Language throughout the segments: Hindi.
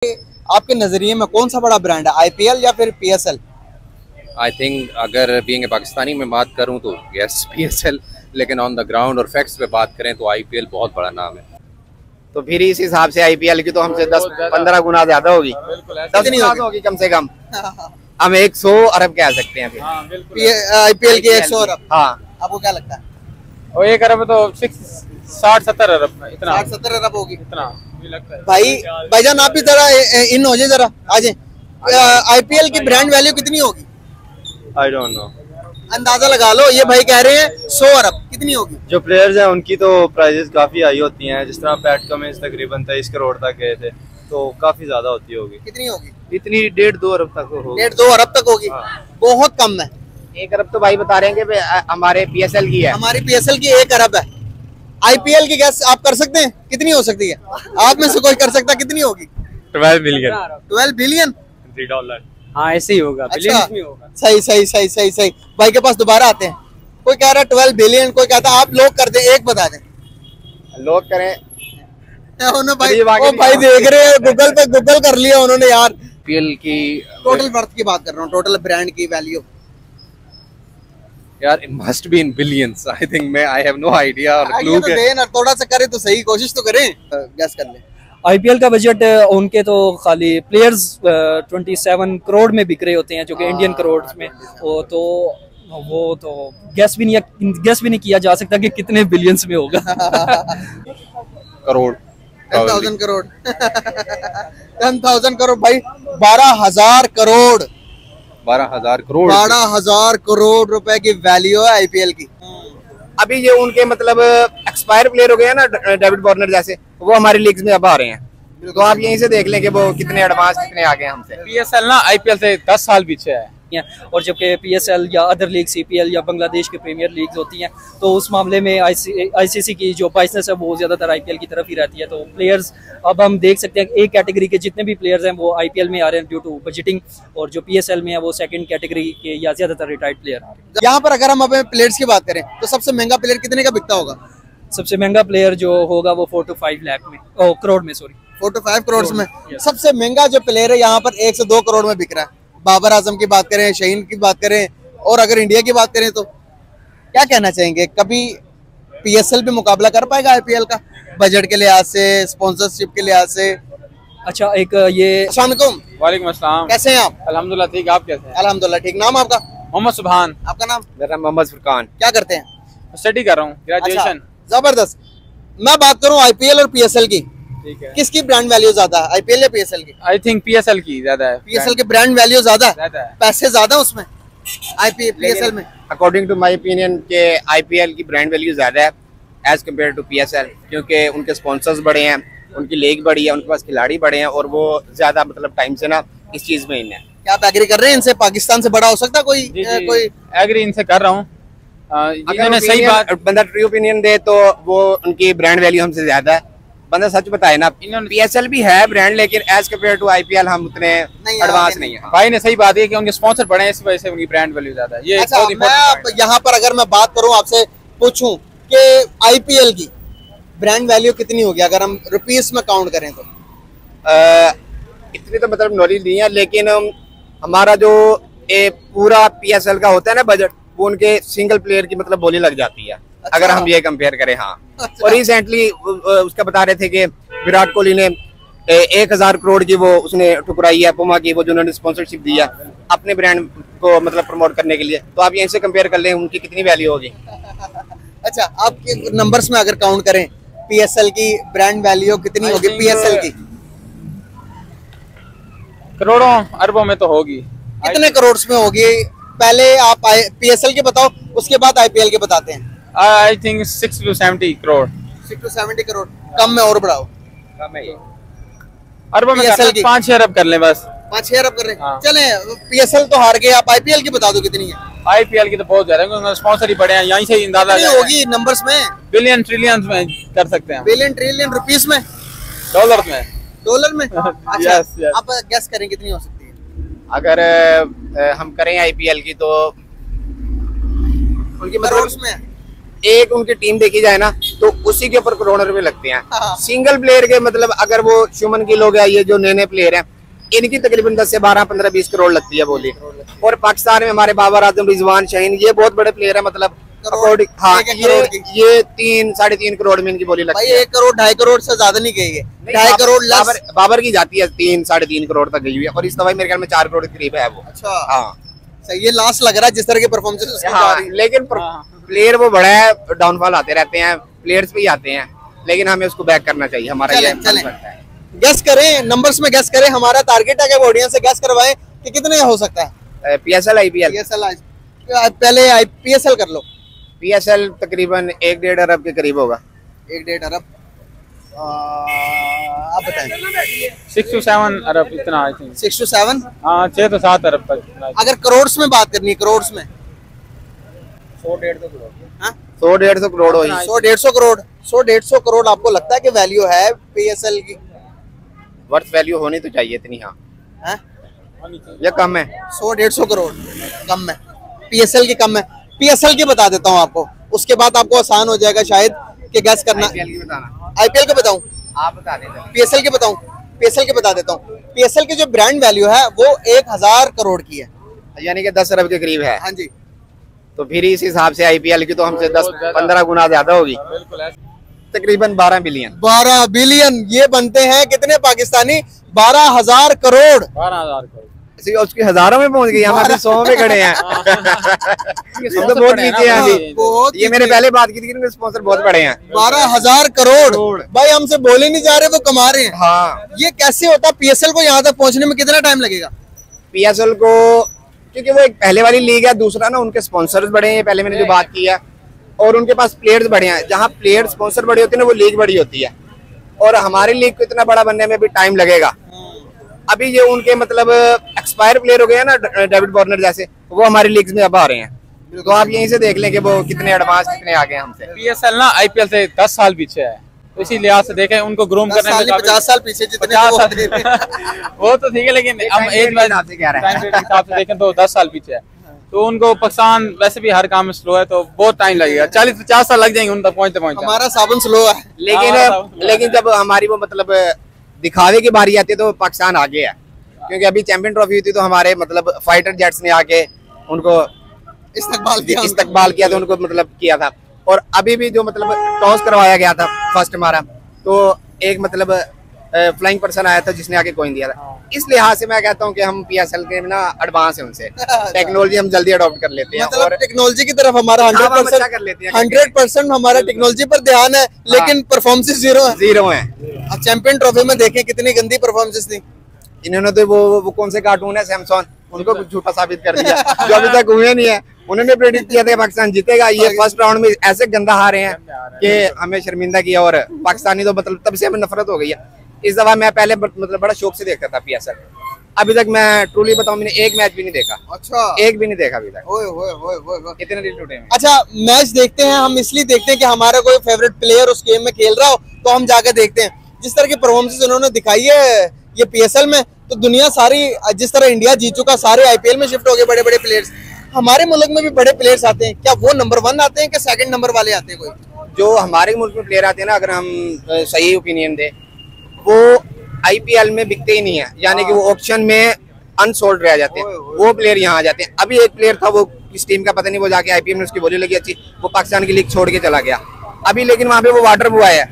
आपके नजरिए में कौन सा बड़ा ब्रांड है, आईपीएल या फिर पीएसएल? आई थिंक अगर बीइंग पाकिस्तानी में बात करूं तो यस पीएसएल, लेकिन ऑन द ग्राउंड और फैक्ट्स पे बात करें तो आईपीएल बहुत बड़ा नाम है। तो फिर इस हिसाब से आईपीएल की तो हमसे 10-15 गुना ज्यादा होगी, 10 गुना होगी कम से कम। हम 100 अरब कह सकते हैं फिर आईपीएल की 100 अरब। हाँ, आपको क्या लगता है? और 1 अरब तो 60-70 अरब इतना 60-70 अरब होगी इतना लगता है। भाईजान आप भी जरा इन हो जाए, जरा आ जाए। आईपीएल की ब्रांड वैल्यू कितनी होगी? आई डोंट नो, अंदाजा लगा लो। ये भाई कह रहे हैं 100 अरब, कितनी होगी? जो प्लेयर्स हैं उनकी तो प्राइजेस काफी हाई होती हैं। जिस तरह पैट कमिंस तकरीबन 23 करोड़ तक गए थे, तो काफी ज्यादा होती होगी। कितनी होगी? इतनी 1.5-2 अरब तक होगी। 1.5-2 अरब तक होगी। बहुत कम है। 1 अरब तो भाई बता रहे हैं कि हमारे पीएसएल की है। हमारी पीएसएल की 1 अरब है। आईपीएल की गैस आप कर सकते हैं कितनी हो सकती है? आप में से कोई कर सकता, कितनी होगी? 12 बिलियन 12 बिलियन $3। हाँ ऐसे ही होगा। अच्छा, सही सही सही सही सही। भाई के पास दोबारा आते हैं। कोई कह रहा है 12 बिलियन, कोई कहता है आप लोग कर दें, एक बता दें। लोग करें भाई, ओ भाई देख रहे हैं गूगल पे, गूगल कर लिया उन्होंने यार। आईपीएल की टोटल वर्थ की बात कर रहा हूँ, टोटल ब्रांड की वैल्यू। यार it must be in billions. I think मैं आई हैव नो आइडिया और क्लू के थोड़ा सा करें तो सही, कोशिश तो करें, गैस कर ले। आईपीएल का बजट उनके तो खाली प्लेयर्स 27 करोड़ में बिक रहे होते हैं, जो कि इंडियन करोड़ में वो तो गेस भी नहीं किया जा सकता कि कितने बिलियंस में होगा। करोड़ 10,000 करोड़ 10,000 करोड़ भाई, 12,000 करोड़ 12,000 करोड़ 12,000 करोड़ रुपए की वैल्यू है आईपीएल की। अभी ये उनके मतलब एक्सपायर प्लेयर हो गए ना, डेविड वार्नर जैसे, वो हमारी लीग्स में अब आ रहे हैं। तो आप यहीं से देख लें कि वो कितने एडवांस, कितने आगे हैं हमसे। पीएसएल ना आईपीएल से 10 साल पीछे है। और जबकि पीएसएल या अदर लीग सीपीएल या बांग्लादेश की प्रीमियर लीग्स होती हैं, तो उस मामले में आईसीसी की जो बाइजनेस है वो ज्यादातर आईपीएल की तरफ ही रहती है। तो प्लेयर्स अब हम देख सकते हैं एक कैटेगरी के जितने भी प्लेयर्स हैं वो आईपीएल में आ रहे हैं ड्यू टू बजटिंग, और जो पीएसएल में है वो सेकंड कैटेगरी के या ज्यादातर रिटायर्ड प्लेयर आ रहे हैं। यहाँ पर अगर हम अपने प्लेयर्स की बात करें तो सबसे महंगा प्लेयर कितने का बिकता होगा? सबसे महंगा प्लेयर जो होगा वो 4 to 5 लाख में, करोड़ में, सॉरी 4 to 5 करोड़ में। सबसे महंगा जो प्लेयर है यहाँ पर 1 से 2 करोड़ में बिक रहा है। बाबर आजम की बात करें, शहीन की बात करें, और अगर इंडिया की बात करें तो क्या कहना चाहेंगे? कभी पीएसएल भी मुकाबला कर पाएगा आईपीएल का बजट के लिहाज से, स्पॉन्सरशिप के लिहाज से? अच्छा, एक ये अस्सलाम वालेकुम। वालेकुम अस्सलाम। कैसे हैं आप? अल्हम्दुलिल्लाह ठीक, आप कैसे हैं? अल्हम्दुलिल्लाह ठीक। नाम आपका? मोहम्मद सुभान। आपका नाम? मेरा नाम मोहम्मद फुरकान। क्या करते हैं? स्टडी कर रहा हूँ, ग्रेजुएशन। जबरदस्त। मैं बात करूँ आईपीएल और पीएसएल की, ठीक है। किसकी ब्रांड वैल्यू ज्यादा है, आईपीएल या पीएसएल की? आई थिंक पीएसएल की ज्यादा है। पीएसएल की ब्रांड वैल्यू ज्यादा है, ज्यादा है। पैसे ज्यादा उसमें आईपीएल पीएसएल में। अकॉर्डिंग टू माय ओपिनियन के आईपीएल की ब्रांड वैल्यू ज्यादा है एज कम्पेयर टू पीएसएल, क्योंकि उनके स्पॉन्सर्स बड़े हैं, उनकी लीग बड़ी है, उनके पास खिलाड़ी बड़े हैं, और वो ज्यादा मतलब टाइम से ना इस चीज में इन है। क्या आप एग्री कर रहे हैं इनसे पाकिस्तान से बड़ा हो सकता कोई? कोई एग्री इनसे कर रहा हूँ। अगर सही बात बंदा ट्रू ओपिनियन दे तो वो उनकी ब्रांड वैल्यू हमसे ज्यादा है। बंदा सच बताए ना, पीएसएल भी है ब्रांड, लेकिन एज कम्पेयर टू आईपीएल हम उतने एडवांस नहीं है। भाई ने सही बात है कि उनके स्पॉन्सर बड़े हैं, इस वजह से उनकी ब्रांड वैल्यू ज्यादा है। ये अच्छा, मैं यहाँ पर अगर मैं बात करूँ आपसे पूछूं कि आईपीएल की ब्रांड वैल्यू कितनी होगी अगर हम रुपीस में काउंट करें तो? इतनी तो मतलब नॉलेज नहीं है, लेकिन हमारा जो पूरा पीएसएल का होता है ना बजट, वो उनके सिंगल प्लेयर की मतलब बोली लग जाती है। अच्छा। अगर हम ये कंपेयर करें। हाँ। अच्छा। और रिसेंटली उसका बता रहे थे कि विराट कोहली ने 1,000 करोड़ की वो उसने ठुकराई है पुमा की, वो जो उन्होंने स्पॉन्सरशिप दी है अपने ब्रांड को मतलब प्रमोट करने के लिए। तो आप यहीं से कंपेयर कर लें उनकी कितनी वैल्यू होगी। अच्छा, आपके नंबर्स में अगर काउंट करें पीएसएल की ब्रांड वैल्यू कितनी होगी पीएसएल की? करोड़ों अरबों में तो होगी। कितने करोड़ में होगी? पहले आप पीएसएल के बताओ, उसके बाद आईपीएल के बताते हैं। I think 60 to 70 crore. 6 to 70 crore. कम में और बढ़ाओ। कम है ये। अरबों में 5-6 अरब कर लें बस। 5-6 अरब कर रहे हैं। हाँ। चले, पीएसएल तो हार गए, आप आईपीएल की बता दो कितनी है? आईपीएल की तो बहुत ज्यादा है, स्पॉन्सर ही बड़े हैं, यहीं से अंदाजा होगी नंबर्स में, बिलियन ट्रिलियन में कर सकते हैं। बिलियन ट्रिलियन रुपीस में, डॉलर में? डॉलर में। अच्छा, yes, yes. आप गेस करें कितनी हो सकती है? अगर हम करें आईपीएल की तो उनकी करोड़ में एक उनकी टीम देखी जाए ना तो उसी के ऊपर करोड़ों रुपए लगते हैं। हाँ। सिंगल प्लेयर के मतलब अगर वो शुमन गिल हो गया, ये जो नए नए प्लेयर हैं, इनकी तकरीबन 10 से 12, 15, 20 करोड़ लगती है बोली। और पाकिस्तान में हमारे बाबर आजम, रिजवान, शाहीन, ये बहुत बड़े प्लेयर है, मतलब करोड़, हाँ, एक करोड़ की। ये 3, 3.5 करोड़ में इनकी बोली लगती भाई है। 1 करोड़ 2.5 करोड़ से ज्यादा नहीं गई है, 2.5 करोड़ लस। बाबर की जाती है 3, 3.5 करोड़ तक गई हुई है, और इस दफा मेरे ख्याल में 4 करोड़ के करीब है वो। अच्छा, हाँ सही, ये लास्ट लग रहा है जिस तरह की परफॉर्मेंस उसकी जा रही है। लेकिन प्लेयर वो बड़ा है, डाउनफॉल आते रहते हैं, प्लेयर्स भी आते हैं, लेकिन हमें उसको बैक करना चाहिए। हमारा ये चलें। गेस करें, नंबर्स में गेस करें, हमारा टारगेट है कि ऑडियंस से गेस करवाएं कि कितने हो सकता है। PSL IPL पहले PSL कर लो। PSL तकरीबन 1-1.5 अरब के करीब होगा। 1-1.5 अरब, आप बताएं। 6 to 7 अरब इतना आई थिंक। 6 to 7, हाँ 6 से 7 अरब तक। अगर करोड़ में बात करनी है, करोड़ में 100-150 करोड़, हाँ? 100-150 करोड़ हो। 100-150 करोड़, 100-150 करोड़ आपको लगता है कि वैल्यू है PSL की? वर्थ वैल्यू होनी तो चाहिए इतनी, हाँ, हाँ? या कम है? 100-150 करोड़ कम है, PSL की कम है। PSL की बता देता हूँ आपको, उसके बाद आपको आसान हो जाएगा शायद कि गैस करना। IPL की बताना, IPL के बताऊं, आप बता दें। PSL के बताऊं, PSL के बता देता हूँ। PSL की जो ब्रांड वैल्यू है वो 1000 करोड़ की है, यानी कि 10 अरब के करीब है। हाँ जी। तो फिर इस हिसाब से IPL की तो हमसे 10-15 गुना ज्यादा होगी, तकरीबन 12 बिलियन। 12 बिलियन, ये बनते हैं कितने पाकिस्तानी? 12,000 करोड़। 12,000 करोड़। उसकी हजारों में पहुंच गई, हम अभी 100 में खड़े हैं। हम तो बहुत नीचे हैं अभी। बहुत ये मैंने पहले बात की थी कि स्पॉन्सर बहुत बड़े हैं। 12,000 करोड़ भाई, हमसे बोले नहीं जा रहे, वो कमा रहे हैं। हाँ, ये कैसे होता? PSL को यहाँ तक पहुँचने में कितना टाइम लगेगा? PSL को, क्योंकि वो एक पहले वाली लीग है, दूसरा ना उनके स्पॉन्सर्स बड़े हैं, पहले मैंने जो बात की है, और उनके पास प्लेयर्स बड़े हैं। जहाँ प्लेयर स्पॉन्सर बड़े होते हैं ना, वो लीग बड़ी होती है, और हमारी लीग को इतना बड़ा बनने में भी टाइम लगेगा। अभी ये उनके मतलब एक्सपायर प्लेयर हो गए हैं ना, डेविड वार्नर जैसे, वो हमारी लीग में अब आ रहे हैं। तो आप यहीं से देख लें कि वो कितने एडवांस, कितने आगे हैं हमसे। PSL ना IPL से 10 साल पीछे है, तो इसी लिहाज से देखें उनको ग्रूम करने में 50 साल पीछे जितने 50 वो साल होते थे। वो तो ठीक है, लेकिन हम एक हिसाब से कह रहे हैं। हिसाब से देखें तो 10 साल पीछे है। तो उनको पाकिस्तान वैसे भी हर काम में स्लो है, तो बहुत टाइम लगेगा, 40-50 साल लग जाएंगे उन तक पहुंचते पहुंचते। हमारा साबुन स्लो है। लेकिन जब हमारी वो मतलब दिखावे की बारी आती है तो पाकिस्तान आगे है, क्योंकि अभी चैंपियन ट्रॉफी हुई थी तो हमारे मतलब फाइटर जेट्स ने आके उनको इस्तकबाल किया था, उनको मतलब किया था। और अभी भी जो मतलब टॉस करवाया गया था फर्स्ट हमारा, तो एक मतलब फ्लाइंग पर्सन आया था जिसने आके कॉइन दिया था। इस लिहाज से मैं कहता हूँ कि हम PSL के ना एडवांस है उनसे, टेक्नोलॉजी हम जल्दी अडॉप्ट कर लेते हैं, मतलब और टेक्नोलॉजी की तरफ हमारा 100% हमारा टेक्नोलॉजी पर ध्यान है, लेकिन परफॉर्मेंस जीरो है। अब चैंपियन ट्रॉफी में देखें कितनी गंदी परफॉर्मेंस थी। इन्होंने तो वो कौन से कार्टून है सैमसंग, उनको कुछ झूठा साबित कर दिया जो अभी तक हुए नहीं है। उन्होंने प्रेडिक्ट किया था पाकिस्तान जीतेगा, ये फर्स्ट राउंड में ऐसे गंदा हारे हैं कि हमें शर्मिंदा किया, और पाकिस्तानी तो मतलब तब से हमें नफरत हो गई है। इस दफा मैं पहले मतलब बड़ा शौक से देखता था PSL, अभी तक मैं ट्रूली बताऊं मैंने एक मैच भी नहीं देखा। अच्छा, एक भी नहीं देखा अभी तक। ओए कितने दिन टूटे हैं। अच्छा, मैच देखते हैं हम इसलिए देखते हैं कि हमारा कोई फेवरेट प्लेयर उस गेम में खेल रहा हो तो हम जाकर देखते हैं। जिस तरह की परफॉर्मेंस उन्होंने दिखाई है ये PSL में, तो दुनिया सारी, जिस तरह इंडिया जीत चुका, सारे IPL में शिफ्ट हो गए बड़े बड़े प्लेयर्स। हमारे मुल्क में भी बड़े प्लेयर्स आते हैं, क्या वो नंबर 1 आते हैं कि सेकंड नंबर वाले आते हैं? कोई जो हमारे मुल्क में प्लेयर आते हैं ना, अगर हम सही ओपिनियन दे, वो IPL में बिकते ही नहीं है, यानी कि वो ऑक्शन में अनसोल्ड रह जाते हैं। वो प्लेयर यहाँ आ जाते हैं। अभी एक प्लेयर था, वो किस टीम का पता नहीं, वो जाके IPL में उसकी बोली लगी अच्छी, वो पाकिस्तान की लीग छोड़ के चला गया अभी, लेकिन वहाँ पे वो वाटर बॉय है,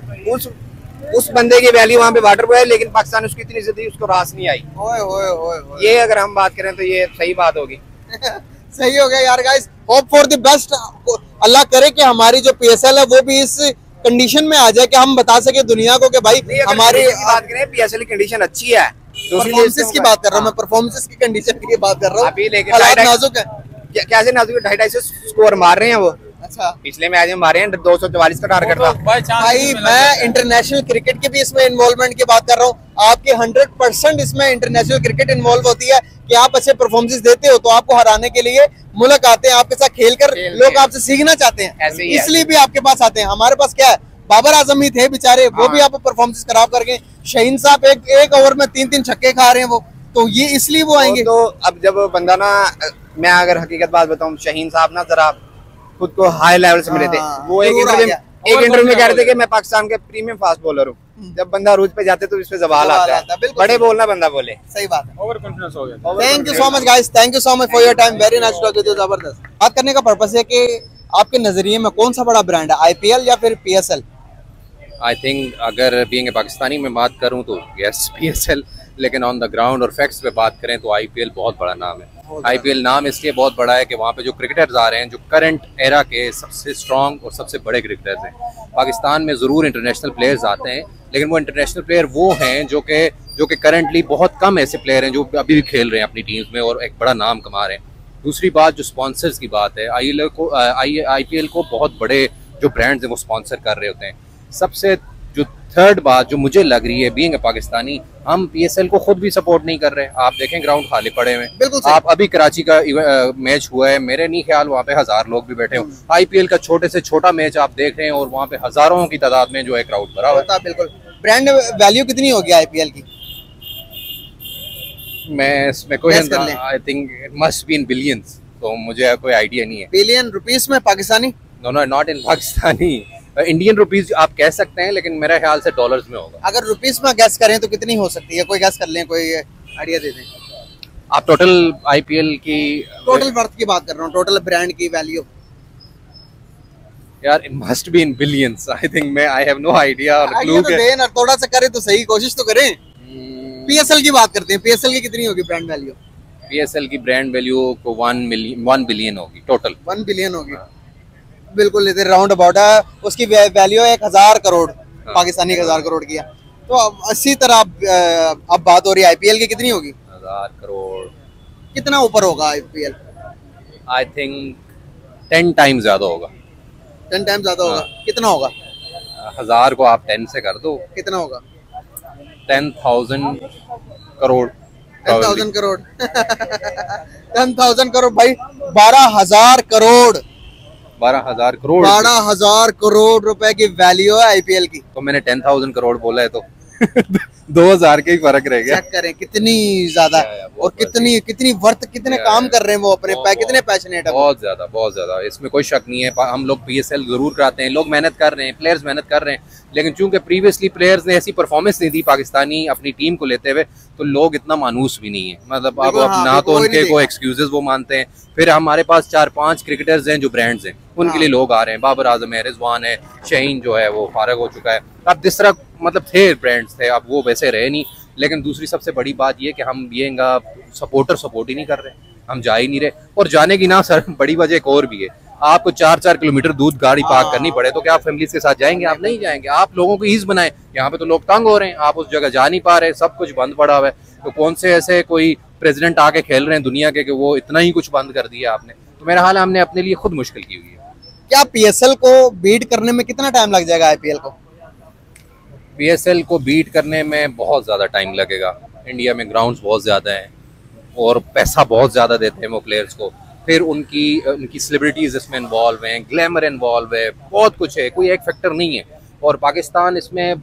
उस बंदे की वैल्यू वहाँ पे वाटर बॉय है, लेकिन पाकिस्तान उसकी इतनी इज्जत दी, उसको रास नहीं आई। ये अगर हम बात करें तो ये सही बात होगी। सही हो गया यार guys, hope for the best. Allah करे कि हमारी जो PSL है वो भी इस कंडीशन में आ जाए कि हम बता सके दुनिया को कि भाई हमारी बात करें, PSL की कंडीशन अच्छी है। परफॉर्मेंस की बात कर रहा हूँ मैं, परफॉर्मेंस की कंडीशन की बात कर रहा हूँ। अभी लेकिन हालात नाजुक है। कैसे नाजुक है? 250 स्कोर मार रहे हैं वो। अच्छा, पिछले मैच में मारे हैं 244 का टारगेट था। भाई मैं इंटरनेशनल क्रिकेट के भी इसमें इन्वॉल्वमेंट की बात कर रहा हूँ। आपके 100% इसमें इंटरनेशनल क्रिकेट इन्वॉल्व होती है कि आप अच्छे परफॉर्मेंस देते हो तो आपको हराने के लिए मुल्क आते हैं, आपके साथ खेलकर लोग आपसे सीखना चाहते हैं, इसलिए भी आपके पास आते हैं। हमारे पास क्या है, बाबर आजम ही थे बेचारे, वो भी आप परफॉर्मेंस खराब कर गए। शाहीन साहब एक ओवर में 3-3 छक्के खा रहे हैं वो, तो ये इसलिए वो आएंगे। तो अब जब बंदा ना, मैं अगर हकीकत बात बताऊं, शाहीन साहब ना जरा खुद को हाई लेवल से मिले थे। वो एक इंटरव्यू में कह रहे थे कि मैं पाकिस्तान के प्रीमियम फास्ट बॉलर हूँ। जब बंदा अरूज पे जाते तो इस पे जवाल आता है, बड़े बोलना बंदा बोले। सही बात है, ओवर कॉन्फिडेंस हो गया। Thank you so much guys, thank you so much for your time, very nice talk with you, जबरदस्त। बात करने का पर्पस है कि आपके नजरिए में कौन सा बड़ा ब्रांड है, आईपीएल या फिर पीएसएल? आई थिंक अगर बीइंग ए पाकिस्तानी में बात करूं तो यस पीएसएल, लेकिन ऑन द ग्राउंड और फैक्ट्स पे बात करें तो आईपीएल बहुत बड़ा नाम है। आईपीएल नाम इसलिए बहुत बड़ा है कि वहाँ पे जो क्रिकेटर्स आ रहे हैं, जो करंट एरा के सबसे स्ट्रॉन्ग और सबसे बड़े क्रिकेटर्स हैं। पाकिस्तान में ज़रूर इंटरनेशनल प्लेयर्स आते हैं, लेकिन वो इंटरनेशनल प्लेयर वो हैं जो कि करंटली बहुत कम ऐसे प्लेयर हैं जो अभी भी खेल रहे हैं अपनी टीम्स में और एक बड़ा नाम कमा रहे हैं। दूसरी बात जो स्पॉन्सर्स की बात है, आईपीएल को बहुत बड़े जो ब्रांड्स हैं वो स्पॉन्सर कर रहे होते हैं। सबसे जो थर्ड बात जो मुझे लग रही है, बीइंग ए पाकिस्तानी, हम पीएसएल को खुद भी सपोर्ट नहीं कर रहे। आप देखें ग्राउंड खाली पड़े हुए हैं। आप अभी कराची का मैच हुआ है, मेरे नहीं ख्याल वहाँ पे 1000 लोग भी बैठे हों। आईपीएल का छोटे से छोटा मैच आप देख रहे हैं और वहाँ पे हजारों की तादाद में जो है क्राउड भरा हुआ है। बिल्कुल। ब्रांड वैल्यू कितनी होगी आईपीएल की? मैं इसमें कोई I think it must be in billions, तो मुझे कोई आइडिया नहीं है। बिलियन रुपीस में Pakistani? No not in Pakistani, Indian rupees आप कह सकते हैं, लेकिन मेरे ख्याल से डॉलर्स में होगा। अगर रुपीस में गैस करें तो कितनी हो सकती है? कोई गैस कर लें, कोई आइडिया दे दें। आप टोटल आईपीएल की टोटल वर्थ की बात कर रहा हूँ, टोटल ब्रांड की वैल्यू। यार it must be in billions, I think मैं आई हैव नो आइडिया और क्लू तो दें ना, थोड़ा सा करें तो सही, कोशिश तो करें। पीएसएल की बात करते हैं, पीएसएल की कितनी होगी ब्रांड वैल्यू? पीएसएल की ब्रांड वैल्यू को 1 बिलियन होगी टोटल। 1 बिलियन होगी, बिल्कुल राउंड अबाउट है। उसकी वैल्यू है 1000 करोड़, पाकिस्तानी 1000 करोड़ की है। तो इसी तरह अब बात हो रही है आईपीएल की, कितनी होगी? 1000 करोड़ कितना ऊपर होगा आईपीएल? आई थिंक 10 टाइम्स ज्यादा होगा। 10 टाइम्स ज्यादा होगा। कितना होगा? 1000 को आप 10 से कर दो, कितना होगा? 10,000 करोड़। 10,000 करोड़ 10,000 करोड़ भाई, 12,000 करोड़ 12,000 करोड़ 12,000 करोड़ रुपए की वैल्यू है आईपीएल की। तो मैंने 10,000 करोड़ बोला है तो 2000 के ही फर्क रह गया। चेक करें कितनी ज्यादा और कितनी वर्थ, कितने काम कर रहे हैं वो अपने कितने पैशनेट है। बहुत ज्यादा इसमें कोई शक नहीं है। हम लोग पीएसएल जरूर कराते हैं, लोग मेहनत कर रहे हैं, प्लेयर्स मेहनत कर रहे हैं, लेकिन चूंकि प्रीवियसली प्लेयर्स ने ऐसी परफॉर्मेंस नहीं दी पाकिस्तानी अपनी टीम को लेते हुए, तो लोग इतना मानूस भी नहीं है। मतलब अब ना तो उनके को एक्सक्यूजेस वो मानते हैं। फिर हमारे पास 4-5 क्रिकेटर्स हैं जो ब्रांड्स हैं, उनके लिए लोग आ रहे हैं। बाबर आजम है, रिजवान है, शहीन जो है वो फारग हो चुका है। अब जिस तरह मतलब थे ब्रांड्स थे, अब वो वैसे रहे नहीं। लेकिन दूसरी सबसे बड़ी बात ये कि हम ये सपोर्ट ही नहीं कर रहे, हम जा ही नहीं रहे। और जाने की ना सर बड़ी वजह एक और भी है, आपको 4-4 किलोमीटर दूर गाड़ी पार्क करनी पड़े तो क्या आप फैमिली के साथ जाएंगे? आप नहीं जाएंगे। आप लोगों को ईज बनाए, यहाँ पे तो लोग तंग हो रहे हैं, आप उस जगह जा नहीं पा रहे, सब कुछ बंद पड़ा हुआ है। तो कौन से ऐसे कोई प्रेसिडेंट आके खेल रहे हैं दुनिया के कि वो इतना ही कुछ बंद कर दिया आपने? तो मेरा हाल हमने अपने लिए खुद मुश्किल की हुई है। क्या पीएसएल को बीट करने में कितना टाइम लग जाएगा आईपीएल को? पीएसएल को बीट करने में बहुत ज़्यादा टाइम लगेगा। इंडिया में ग्राउंड्स बहुत ज़्यादा हैं और पैसा बहुत ज़्यादा देते हैं वो प्लेयर्स को। फिर उनकी सेलिब्रिटीज़ इसमें इन्वॉल्व हैं, ग्लैमर इन्वॉल्व है, बहुत कुछ है, कोई एक फैक्टर नहीं है। और पाकिस्तान इसमें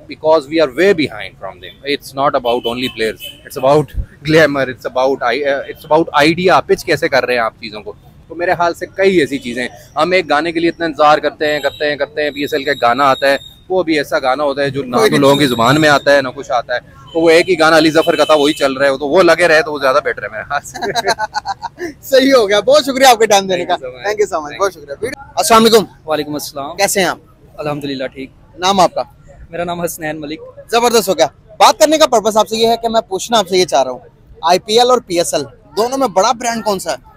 because we are way behind from them. It's not about only players, it's about glamour, it's about idea, pitch कैसे कर रहे हैं आप चीज़ों को। तो मेरे हाल से कई ऐसी चीज़ें, हम एक गाने के लिए इतना इंतजार करते हैं पीएसएल का गाना आता है, वो भी ऐसा गाना होता है जो ना तो लोगों की जुबान में आता है ना कुछ आता है। तो वो एक ही गाना अली जफर का था, वही चल रहा है, तो वो लगे रहे तो वो ज्यादा बेटर है मेरे हाथ से। सही हो गया, बहुत शुक्रिया आपके टाइम देने का, थैंक यू सो मच, बहुत शुक्रिया। अस्सलाम वालेकुम। वालेकुम अस्सलाम। कैसे हैं आप? अल्हम्दुलिल्लाह ठीक। नाम आपका? मेरा नाम हसनैन मलिक। जबरदस्त हो गया। बात करने का पर्पस आपसे ये है कि मैं पूछना आपसे ये चाह रहा हूँ, आईपीएल और पीएसएल दोनों में बड़ा ब्रांड कौन सा है?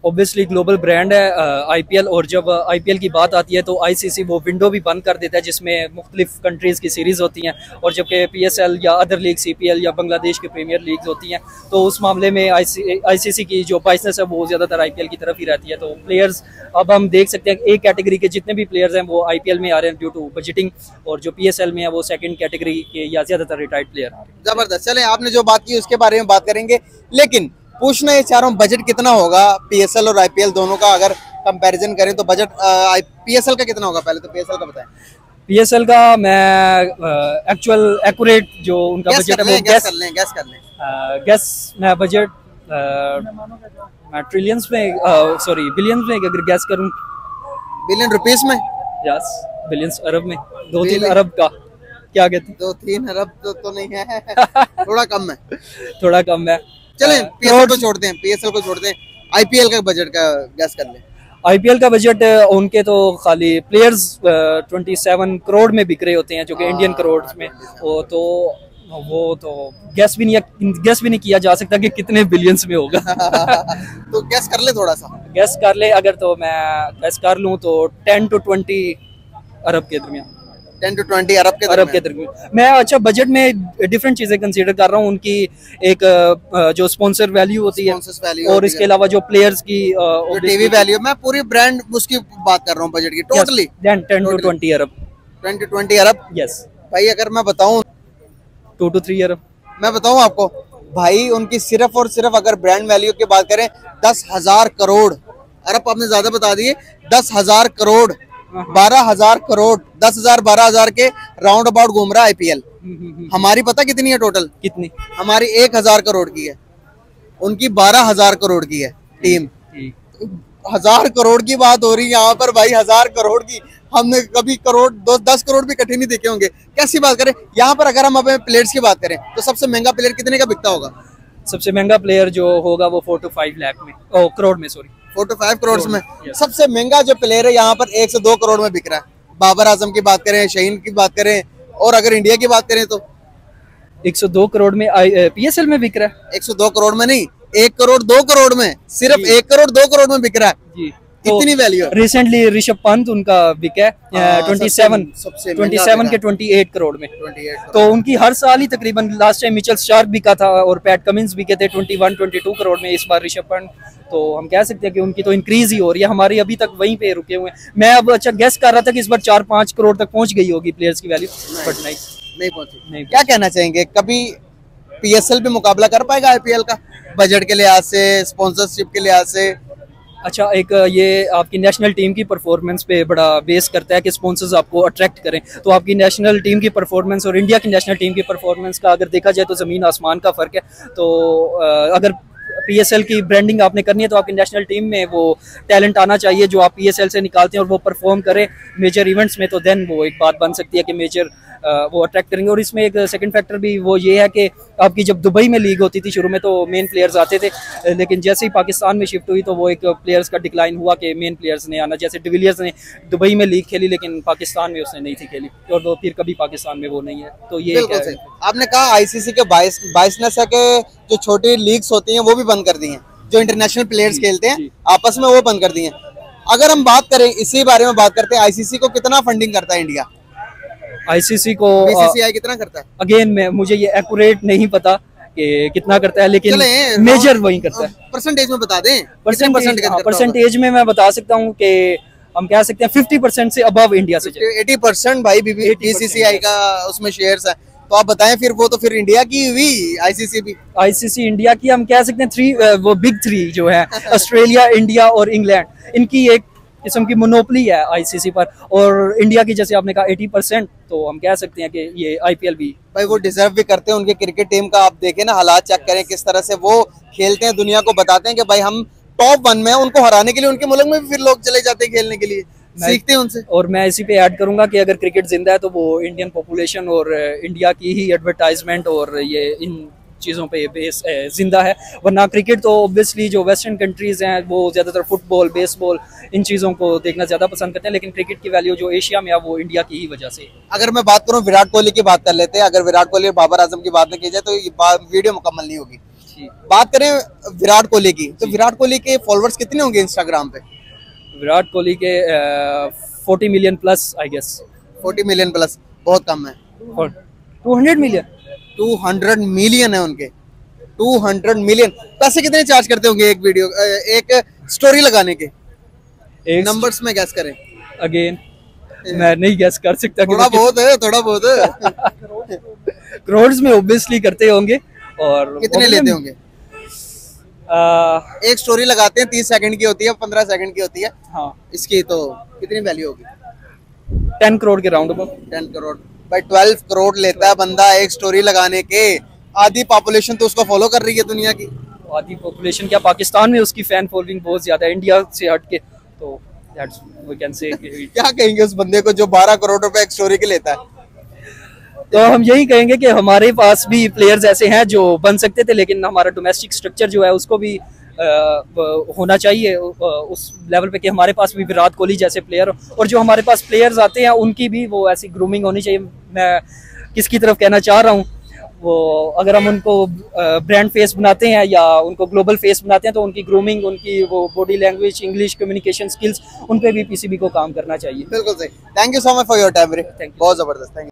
ऑब्वियसली ग्लोबल ब्रांड है आईपीएल, और जब आईपीएल की बात आती है तो आईसीसी वो विंडो भी बंद कर देता है जिसमें मुख्तलिफ कंट्रीज़ की सीरीज़ होती हैं, और जबकि पीएसएल या अदर लीग सीपीएल या बांग्लादेश की प्रीमियर लीग्स होती हैं, तो उस मामले में आईसीसी की जो बाइसनेस है वो ज़्यादातर आईपीएल की तरफ ही रहती है। तो प्लेयर्स अब हम देख सकते हैं एक कैटेगरी के जितने भी प्लेयर्स हैं वो आईपीएल में आ रहे हैं ड्यू टू बजटिंग, और जो पीएसएल में है वो सेकेंड कैटेगरी के या ज़्यादातर रिटायर्ड प्लेयर आ रहे हैं। जबरदस्त। चले, आपने जो बात की उसके बारे में बात करेंगे, लेकिन पूछना ये चाह रहा हूँ बजट कितना होगा पीएसएल और आईपीएल दोनों का? अगर कंपैरिजन करें तो बजट पीएसएल का कितना होगा? पहले तो पीएसएल का बताएं। पीएसएल का मैं एक्चुअल एक्यूरेट जो उनका बजट है वो गैस मैं बजट मैं ट्रिलियंस में बिलियंस में अगर गैस करूं बिलियन रुपीस में? यस, बिलियंस अरब में, 2-3 Really? अरब का क्या कहते हैं? 2-3 अरब तो नहीं है थोड़ा कम है। थोड़ा कम है। चलें पीएसएल को छोड़ते हैं, पीएसएल को छोड़ते हैं, आईपीएल का बजट का गैस कर ले। आईपीएल का बजट उनके तो खाली प्लेयर्स 27 करोड़ में बिक रहे होते हैं, जो कि इंडियन करोड़ में, वो तो गैस भी नहीं किया जा सकता कि कितने बिलियंस में होगा। तो गैस कर ले थोड़ा सा। गैस कर ले, अगर तो मैं गैस कर लूं तो 10 to 20 अरब के दरमियान। 10 to 20 अरब के दरमियान मैं अच्छा बजट में डिफरेंट चीजें कंसीडर कर रहा हूँ। उनकी एक जो स्पॉन्सर वैल्यू होती है, और इसके अलावा जो प्लेयर्स की टीवी वैल्यू, मैं पूरी ब्रांड उसकी बात कर रहा हूँ बजट की totally. 10 to 20 Arab. 10 to 20 Arab. Yes भाई अगर मैं बताऊं 2 to 3 अरब। मैं बताऊं आपको भाई, उनकी सिर्फ और सिर्फ अगर ब्रांड वैल्यू की बात करें 10,000 करोड़। अरब आपने ज्यादा बता दिए, 10,000 करोड़, 12,000 करोड़, 10,000 12,000 के राउंड अबाउट घूम रहा है आईपीएल। हमारी पता कितनी है टोटल? कितनी? हमारी 1,000 करोड़ की है, उनकी 12,000 करोड़ की है टीम। 1,000 करोड़ की बात हो रही है यहाँ पर भाई, 1,000 करोड़ की। हमने कभी करोड़ 10 करोड़ भी इकट्ठे नहीं देखे होंगे। कैसी बात करें यहाँ पर? अगर हम अपने प्लेयर्स की बात करें तो सबसे महंगा प्लेयर कितने का बिकता होगा? सबसे महंगा प्लेयर जो होगा वो 4 to 5 लाख में, करोड़ में, सॉरी 4 to 5 करोड़ में। सबसे महंगा जो प्लेयर है यहाँ पर 1 से 2 करोड़ में बिक रहा है। बाबर आजम की बात करें, शहीन की बात करें, और अगर इंडिया की बात करें तो 102 करोड़ में पीएसएल में बिक रहा है। 102 करोड़ में नहीं, 1 करोड़ 2 करोड़ में, सिर्फ 1 करोड़ 2 करोड़ में बिक रहा है जी। इतनी वैल्यू है। रिसेंटली ऋषभ पंत उनका बिका है 27 के 28 करोड़ में। तो उनकी हर साल ही तकरीबन, लास्ट टाइम मिचेल स्टार्क बिका था और पैट कमिंस बिके थे 21-22 करोड़ में, इस बार ऋषभ पंत। तो हम कह सकते हैं कि उनकी तो इंक्रीज ही हो रही है, हमारी अभी तक वहीं पे रुके हुए हैं। मैं अब अच्छा गेस कर रहा था कि इस बार 4-5 करोड़ तक पहुंच गई होगी प्लेयर्स की वैल्यू, बट नहीं पहुंची। क्या कहना चाहेंगे, कभी पीएसएल भी मुकाबला कर पाएगा आईपीएल का बजट के लिहाज से, स्पॉन्सरशिप के लिहाज से? अच्छा, एक ये आपकी नेशनल टीम की परफॉर्मेंस पे बड़ा बेस करता है कि स्पॉन्सर्स आपको अट्रैक्ट करें। तो आपकी नेशनल टीम की परफॉर्मेंस और इंडिया की नेशनल टीम की परफॉर्मेंस का अगर देखा जाए तो ज़मीन आसमान का फ़र्क है। तो अगर पीएसएल की ब्रांडिंग आपने करनी है तो आपकी नेशनल टीम में वो टैलेंट आना चाहिए जो आप पीएसएल से निकालते हैं, और वो परफॉर्म करे मेजर इवेंट्स में, तो देन वो एक बात बन सकती है कि मेजर वो अट्रैक्ट करेंगे। और इसमें एक सेकंड फैक्टर भी वो ये है कि आपकी जब दुबई में लीग होती थी शुरू में तो मेन प्लेयर्स आते थे, लेकिन जैसे ही पाकिस्तान में शिफ्ट हुई तो वो एक प्लेयर्स का डिक्लाइन हुआ कि मेन प्लेयर्स ने आना। जैसे डिविलियर्स ने दुबई में लीग खेली लेकिन पाकिस्तान में उसने नहीं थी खेली, और वो फिर कभी पाकिस्तान में वो नहीं है। तो ये आपने कहा आईसीसी के 22 के जो छोटी लीग्स होती हैं वो भी बंद कर दी हैं, जो इंटरनेशनल प्लेयर्स खेलते हैं आपस में वो बंद कर दी हैं। अगर हम बात करें इसी बारे में बात करते हैं, आईसीसी को कितना फंडिंग करता है इंडिया? आईसीसी को बीसीसीआई कितना करता है? अगेन मैं मुझे ये एक्यूरेट नहीं पता कि कितना करता है, लेकिन मेजर वही करता है। परसेंटेज में बता दें। परसेंटेज में मैं बता सकता हूँ कि हम कह सकते हैं 50% से अबव इंडिया से 80% भाई बीसीसीआई का उसमें शेयर्स है। तो आप बताएं फिर, वो तो फिर इंडिया की हुई आईसीसी भी। आईसीसी इंडिया की हम कह सकते हैं वो बिग 3 जो है ऑस्ट्रेलिया, इंडिया और इंग्लैंड, इनकी एक किस्म की मोनोपली है आईसीसी पर। और इंडिया की जैसे आपने कहा 80%, तो हम कह सकते हैं कि ये आईपीएल भी भाई वो डिजर्व भी करते हैं। उनके क्रिकेट टीम का आप देखें ना, हालात चेक करें किस तरह से वो खेलते हैं, दुनिया को बताते हैं कि भाई हम टॉप 1 में हैं। उनको हराने के लिए उनके मुल्क में भी फिर लोग चले जाते हैं खेलने के लिए, सीखते हैं उनसे। और मैं इसी पे ऐड करूंगा कि अगर क्रिकेट जिंदा है तो वो इंडियन पॉपुलेशन और इंडिया की ही एडवर्टाइजमेंट और ये इन चीज़ों पे बेस जिंदा है। वरना क्रिकेट तो ऑब्वियसली जो वेस्टर्न कंट्रीज़ हैं वो ज़्यादातर फुटबॉल, बेसबॉल, इन चीज़ों को देखना ज़्यादा पसंद करते हैं, लेकिन क्रिकेट की वैल्यू जो एशिया में है वो इंडिया की ही वजह से। अगर मैं बात करूँ विराट कोहली की बात कर लेते हैं, अगर विराट कोहली और बाबर आजम की बात न की जाए तो ये वीडियो मुकम्मल नहीं होगी। बात करें विराट कोहली की, तो विराट कोहली के फॉलोअर्स कितने होंगे इंस्टाग्राम पे? विराट कोहली के 40 million plus, I guess 40 million plus, बहुत कम है। 200 मिलियन है उनके, 200 मिलियन। पैसे कितने चार्ज करते होंगे एक वीडियो, एक स्टोरी लगाने के? नंबर्स में गैस करें। अगेन मैं नहीं गैस कर सकता, थोड़ा बहुत है, थोड़ा बहुत है। करोड़ में ऑब्वियसली करते होंगे। और कितने लेते होंगे? एक स्टोरी लगाते हैं 30 सेकंड की होती है, 15 सेकंड की होती है। हाँ, इसकी तो कितनी वैल्यू होगी? 10 करोड़ के राउंड अबाउट। 10 करोड़ भाई, 12 करोड़ लेता है बंदा एक स्टोरी लगाने के। आधी पॉपुलेशन तो उसको फॉलो कर रही है दुनिया की। आधी पॉपुलेशन क्या, पाकिस्तान में उसकी फैन फॉलोइंग बहुत ज्यादा है इंडिया से हट के। तो दैट्स वी कैन से। क्या कहेंगे उस बंदे को जो 12 करोड़ रुपए एक स्टोरी के लेता है? तो हम यही कहेंगे कि हमारे पास भी प्लेयर्स ऐसे हैं जो बन सकते थे, लेकिन हमारा डोमेस्टिक स्ट्रक्चर जो है उसको भी होना चाहिए उस लेवल पे कि हमारे पास भी विराट कोहली जैसे प्लेयर, और जो हमारे पास प्लेयर्स आते हैं उनकी भी वो ऐसी ग्रूमिंग होनी चाहिए। मैं किसकी तरफ कहना चाह रहा हूँ, वो अगर हम उनको ब्रांड फेस बनाते हैं या उनको ग्लोबल फेस बनाते हैं तो उनकी ग्रूमिंग, उनकी वो body language, English communication skills, उन पे भी पीसीबी को काम करना चाहिए। बिल्कुल सही। Thank you so much for your time. बहुत जबरदस्त। Thank you.